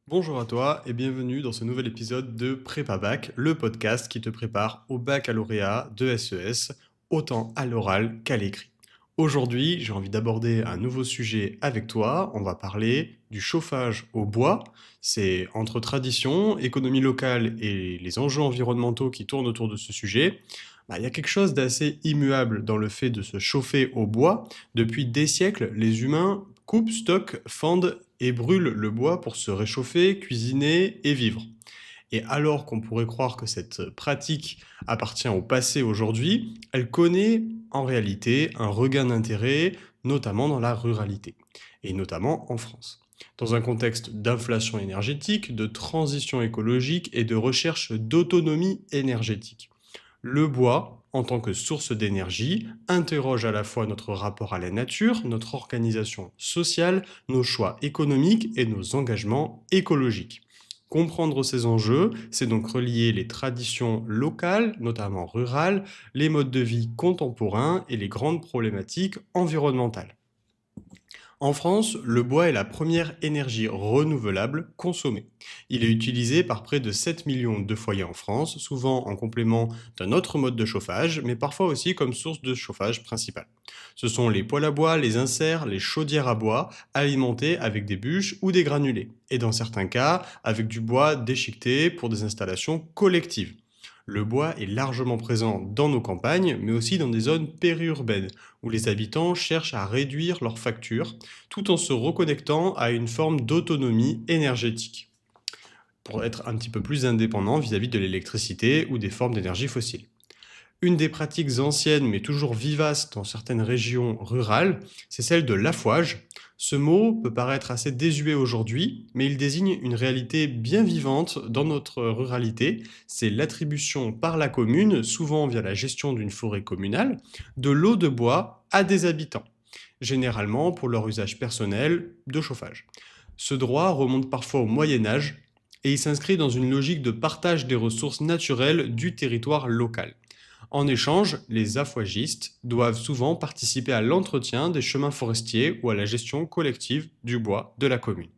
Bonjour à toi et bienvenue dans ce nouvel épisode de Prépa Bac, le podcast qui te prépare au baccalauréat de SES, autant à l'oral qu'à l'écrit. Aujourd'hui, j'ai envie d'aborder un nouveau sujet avec toi. On va parler du chauffage au bois. C'est entre tradition, économie locale et les enjeux environnementaux qui tournent autour de ce sujet. Il y a quelque chose d'assez immuable dans le fait de se chauffer au bois. Depuis des siècles, les humains coupent, stockent, fendent et brûlent le bois pour se réchauffer, cuisiner et vivre. Et alors qu'on pourrait croire que cette pratique appartient au passé aujourd'hui, elle connaît en réalité un regain d'intérêt, notamment dans la ruralité, et notamment en France. Dans un contexte d'inflation énergétique, de transition écologique et de recherche d'autonomie énergétique. Le bois, en tant que source d'énergie, interroge à la fois notre rapport à la nature, notre organisation sociale, nos choix économiques et nos engagements écologiques. Comprendre ces enjeux, c'est donc relier les traditions locales, notamment rurales, les modes de vie contemporains et les grandes problématiques environnementales. En France, le bois est la première énergie renouvelable consommée. Il est utilisé par près de 7 millions de foyers en France, souvent en complément d'un autre mode de chauffage, mais parfois aussi comme source de chauffage principale. Ce sont les poêles à bois, les inserts, les chaudières à bois, alimentées avec des bûches ou des granulés, et dans certains cas, avec du bois déchiqueté pour des installations collectives. Le bois est largement présent dans nos campagnes, mais aussi dans des zones périurbaines, où les habitants cherchent à réduire leurs factures, tout en se reconnectant à une forme d'autonomie énergétique, pour être un petit peu plus indépendant vis-à-vis de l'électricité ou des formes d'énergie fossile. Une des pratiques anciennes mais toujours vivaces dans certaines régions rurales, c'est celle de l'affouage. Ce mot peut paraître assez désuet aujourd'hui, mais il désigne une réalité bien vivante dans notre ruralité. C'est l'attribution par la commune, souvent via la gestion d'une forêt communale, de l'eau de bois à des habitants, généralement pour leur usage personnel de chauffage. Ce droit remonte parfois au Moyen Âge et il s'inscrit dans une logique de partage des ressources naturelles du territoire local. En échange, les affouagistes doivent souvent participer à l'entretien des chemins forestiers ou à la gestion collective du bois de la commune.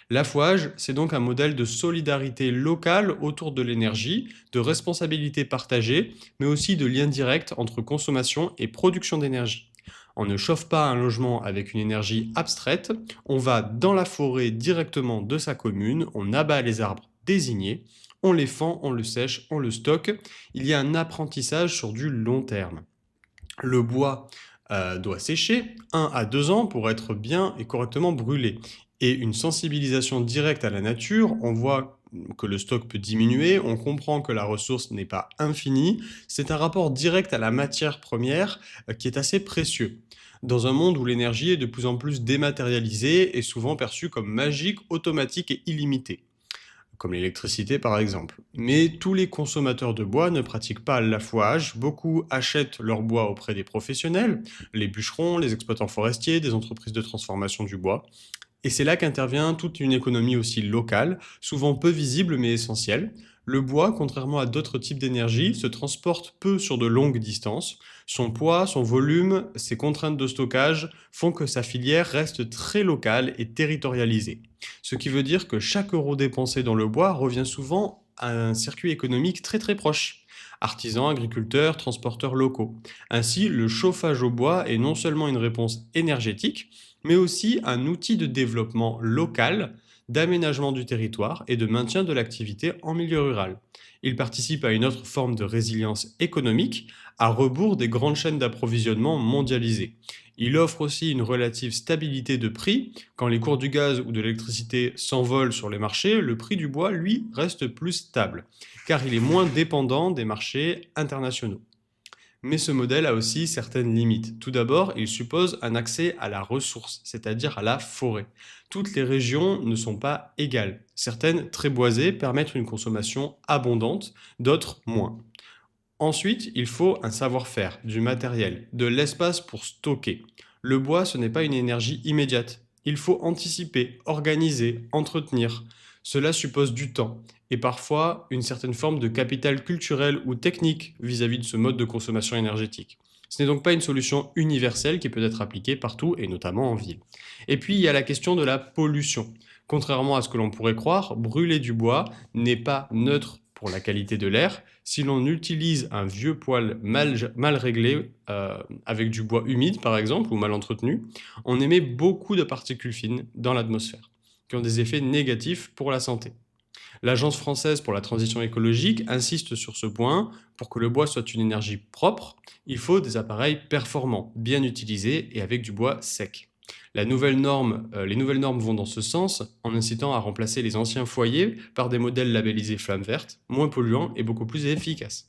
L'affouage, c'est donc un modèle de solidarité locale autour de l'énergie, de responsabilité partagée, mais aussi de lien direct entre consommation et production d'énergie. On ne chauffe pas un logement avec une énergie abstraite, on va dans la forêt directement de sa commune, on abat les arbres désignés, on les fend, on le sèche, on le stocke. Il y a un apprentissage sur du long terme. Le bois doit sécher 1 à 2 ans pour être bien et correctement brûlé. Et une sensibilisation directe à la nature, on voit que le stock peut diminuer, on comprend que la ressource n'est pas infinie. C'est un rapport direct à la matière première qui est assez précieux. Dans un monde où l'énergie est de plus en plus dématérialisée et souvent perçue comme magique, automatique et illimitée, comme l'électricité par exemple. Mais tous les consommateurs de bois ne pratiquent pas l'affouage. Beaucoup achètent leur bois auprès des professionnels, les bûcherons, les exploitants forestiers, des entreprises de transformation du bois. Et c'est là qu'intervient toute une économie aussi locale, souvent peu visible mais essentielle. Le bois, contrairement à d'autres types d'énergie, se transporte peu sur de longues distances. Son poids, son volume, ses contraintes de stockage font que sa filière reste très locale et territorialisée. Ce qui veut dire que chaque euro dépensé dans le bois revient souvent à un circuit économique très très proche. Artisans, agriculteurs, transporteurs locaux. Ainsi, le chauffage au bois est non seulement une réponse énergétique, mais aussi un outil de développement local, d'aménagement du territoire et de maintien de l'activité en milieu rural. Il participe à une autre forme de résilience économique, à rebours des grandes chaînes d'approvisionnement mondialisées. Il offre aussi une relative stabilité de prix. Quand les cours du gaz ou de l'électricité s'envolent sur les marchés, le prix du bois, lui, reste plus stable, car il est moins dépendant des marchés internationaux. Mais ce modèle a aussi certaines limites. Tout d'abord, il suppose un accès à la ressource, c'est-à-dire à la forêt. Toutes les régions ne sont pas égales. Certaines, très boisées, permettent une consommation abondante, d'autres moins. Ensuite, il faut un savoir-faire, du matériel, de l'espace pour stocker. Le bois, ce n'est pas une énergie immédiate. Il faut anticiper, organiser, entretenir. Cela suppose du temps et parfois une certaine forme de capital culturel ou technique vis-à-vis de ce mode de consommation énergétique. Ce n'est donc pas une solution universelle qui peut être appliquée partout et notamment en ville. Et puis il y a la question de la pollution. Contrairement à ce que l'on pourrait croire, brûler du bois n'est pas neutre pour la qualité de l'air. Si l'on utilise un vieux poêle mal réglé, avec du bois humide par exemple, ou mal entretenu, on émet beaucoup de particules fines dans l'atmosphère, qui ont des effets négatifs pour la santé. L'Agence française pour la transition écologique insiste sur ce point. Pour que le bois soit une énergie propre, il faut des appareils performants, bien utilisés et avec du bois sec. Les nouvelles normes vont dans ce sens en incitant à remplacer les anciens foyers par des modèles labellisés flammes vertes, moins polluants et beaucoup plus efficaces.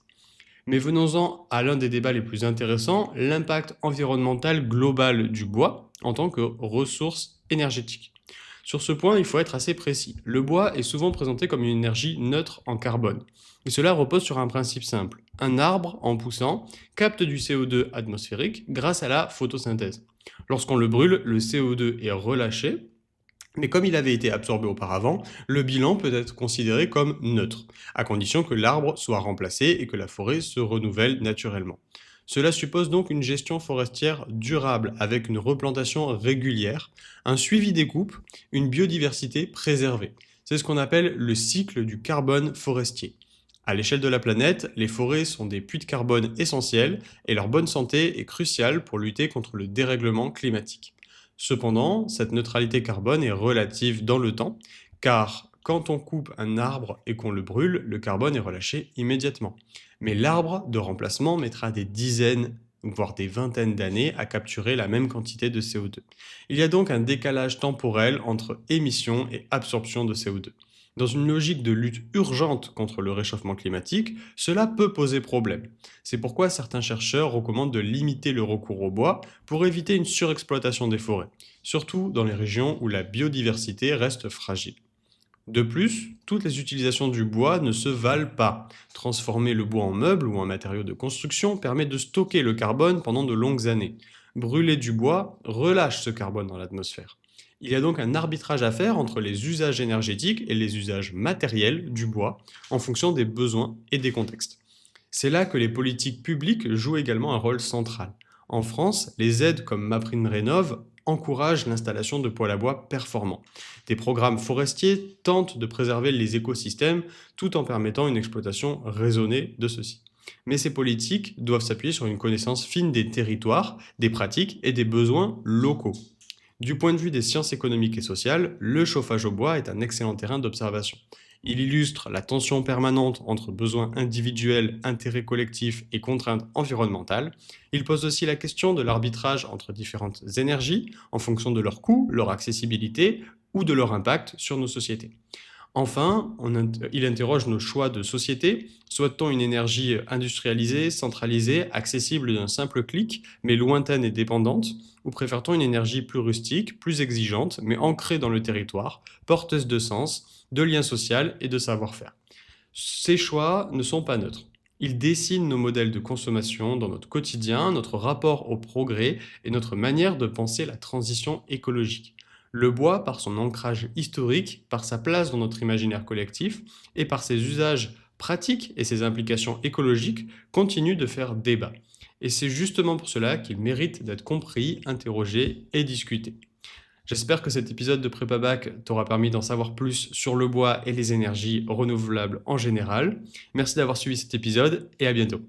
Mais venons-en à l'un des débats les plus intéressants, l'impact environnemental global du bois en tant que ressource énergétique. Sur ce point, il faut être assez précis. Le bois est souvent présenté comme une énergie neutre en carbone. Et cela repose sur un principe simple. Un arbre, en poussant, capte du CO2 atmosphérique grâce à la photosynthèse. Lorsqu'on le brûle, le CO2 est relâché, mais comme il avait été absorbé auparavant, le bilan peut être considéré comme neutre, à condition que l'arbre soit remplacé et que la forêt se renouvelle naturellement. Cela suppose donc une gestion forestière durable avec une replantation régulière, un suivi des coupes, une biodiversité préservée. C'est ce qu'on appelle le cycle du carbone forestier. À l'échelle de la planète, les forêts sont des puits de carbone essentiels et leur bonne santé est cruciale pour lutter contre le dérèglement climatique. Cependant, cette neutralité carbone est relative dans le temps, car quand on coupe un arbre et qu'on le brûle, le carbone est relâché immédiatement. Mais l'arbre de remplacement mettra des dizaines, voire des vingtaines d'années à capturer la même quantité de CO2. Il y a donc un décalage temporel entre émission et absorption de CO2. Dans une logique de lutte urgente contre le réchauffement climatique, cela peut poser problème. C'est pourquoi certains chercheurs recommandent de limiter le recours au bois pour éviter une surexploitation des forêts, surtout dans les régions où la biodiversité reste fragile. De plus, toutes les utilisations du bois ne se valent pas. Transformer le bois en meuble ou en matériau de construction permet de stocker le carbone pendant de longues années. Brûler du bois relâche ce carbone dans l'atmosphère. Il y a donc un arbitrage à faire entre les usages énergétiques et les usages matériels du bois en fonction des besoins et des contextes. C'est là que les politiques publiques jouent également un rôle central. En France, les aides comme MaPrimeRénov' encouragent l'installation de poêles à bois performants. Des programmes forestiers tentent de préserver les écosystèmes tout en permettant une exploitation raisonnée de ceux-ci. Mais ces politiques doivent s'appuyer sur une connaissance fine des territoires, des pratiques et des besoins locaux. Du point de vue des sciences économiques et sociales, le chauffage au bois est un excellent terrain d'observation. Il illustre la tension permanente entre besoins individuels, intérêts collectifs et contraintes environnementales. Il pose aussi la question de l'arbitrage entre différentes énergies en fonction de leur coût, leur accessibilité ou de leur impact sur nos sociétés. Enfin, il interroge nos choix de société. Souhaite-t-on une énergie industrialisée, centralisée, accessible d'un simple clic, mais lointaine et dépendante? Ou préfère-t-on une énergie plus rustique, plus exigeante, mais ancrée dans le territoire, porteuse de sens, de lien social et de savoir-faire? Ces choix ne sont pas neutres. Ils dessinent nos modèles de consommation dans notre quotidien, notre rapport au progrès et notre manière de penser la transition écologique. Le bois, par son ancrage historique, par sa place dans notre imaginaire collectif et par ses usages pratiques et ses implications écologiques, continue de faire débat. Et c'est justement pour cela qu'il mérite d'être compris, interrogé et discuté. J'espère que cet épisode de Prépa Bac t'aura permis d'en savoir plus sur le bois et les énergies renouvelables en général. Merci d'avoir suivi cet épisode et à bientôt.